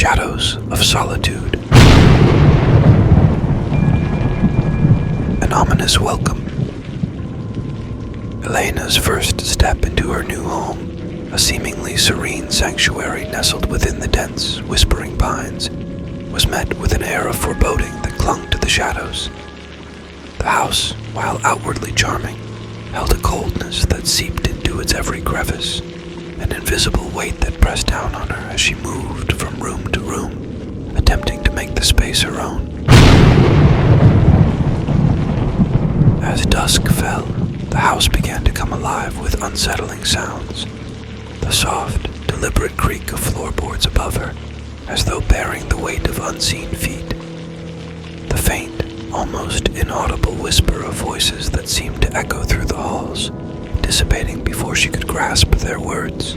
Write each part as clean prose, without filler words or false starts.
Shadows of Solitude. An ominous welcome. Elena's first step into her new home, a seemingly serene sanctuary nestled within the dense, whispering pines, was met with an air of foreboding that clung to the shadows. The house, while outwardly charming, held a coldness that seeped into its every crevice, an invisible weight that pressed down on her as she moved from room to room, attempting to make the space her own. As dusk fell, the house began to come alive with unsettling sounds. The soft, deliberate creak of floorboards above her, as though bearing the weight of unseen feet. The faint, almost inaudible whisper of voices that seemed to echo through the halls, dissipating before she could grasp their words.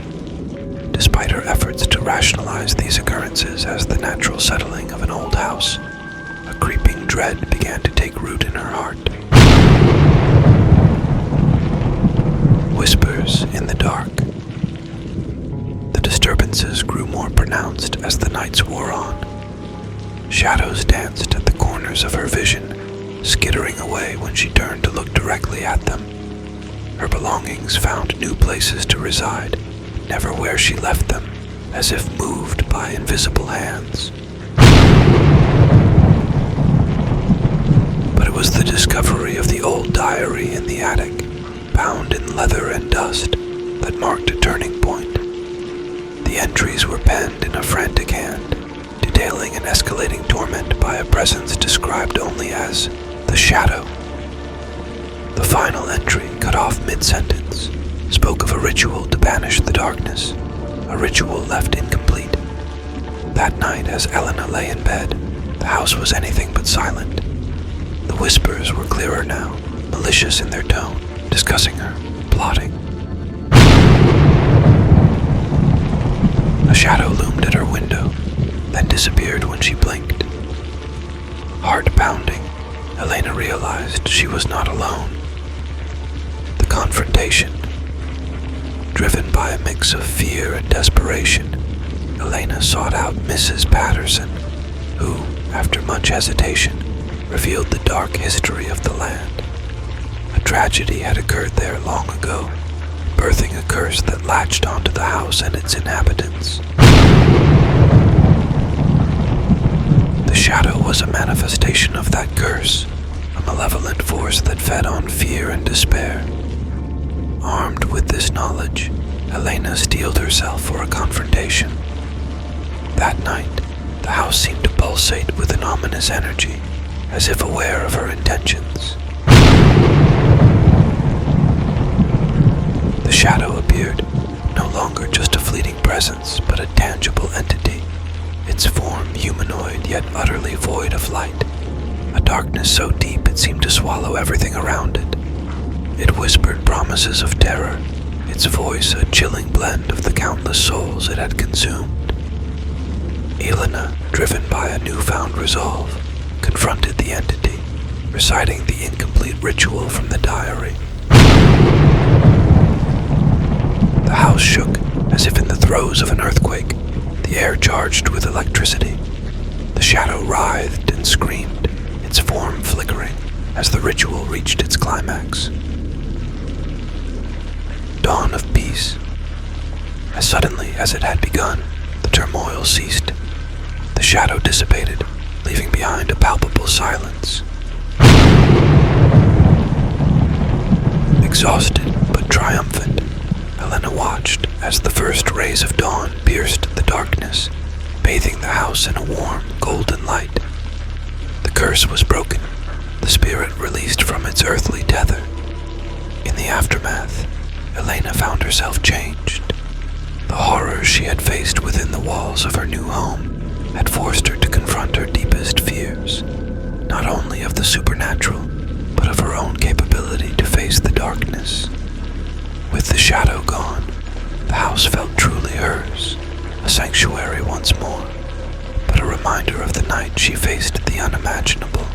Despite her efforts to rationalize these occurrences as the natural settling of an old house, a creeping dread began to take root in her heart. Whispers in the dark. The disturbances grew more pronounced as the nights wore on. Shadows danced at the corners of her vision, skittering away when she turned to look directly at them. Her belongings found new places to reside, never where she left them, as if moved by invisible hands. But it was the discovery of the old diary in the attic, bound in leather and dust, that marked a turning point. The entries were penned in a frantic hand, detailing an escalating torment by a presence described only as the Shadow. The final entry, cut off mid-sentence, spoke of a ritual to banish the darkness, a ritual left incomplete. That night, as Elena lay in bed, the house was anything but silent. The whispers were clearer now, malicious in their tone, discussing her, plotting. A shadow loomed at her window, then disappeared when she blinked. Heart pounding, Elena realized she was not alone. The confrontation. Driven by a mix of fear and desperation, Elena sought out Mrs. Patterson, who, after much hesitation, revealed the dark history of the land. A tragedy had occurred there long ago, birthing a curse that latched onto the house and its inhabitants. The shadow was a manifestation of that curse, a malevolent force that fed on fear and despair. Armed with this knowledge, Elena steeled herself for a confrontation. That night, the house seemed to pulsate with an ominous energy, as if aware of her intentions. The shadow appeared, no longer just a fleeting presence, but a tangible entity, its form humanoid yet utterly void of light, a darkness so deep it seemed to swallow everything around it. It whispered promises of terror, its voice a chilling blend of the countless souls it had consumed. Elena, driven by a newfound resolve, confronted the entity, reciting the incomplete ritual from the diary. The house shook, as if in the throes of an earthquake, the air charged with electricity. The shadow writhed and screamed, its form flickering, as the ritual reached its climax. Dawn of peace. As suddenly as it had begun, the turmoil ceased. The shadow dissipated, leaving behind a palpable silence. Exhausted but triumphant, Elena watched as the first rays of dawn pierced the darkness, bathing the house in a warm, golden light. The curse was broken, the spirit released from its earthly tether. In the aftermath, Elena found herself changed. The horrors she had faced within the walls of her new home had forced her to confront her deepest fears, not only of the supernatural, but of her own capability to face the darkness. With the shadow gone, the house felt truly hers, a sanctuary once more, but a reminder of the night she faced the unimaginable.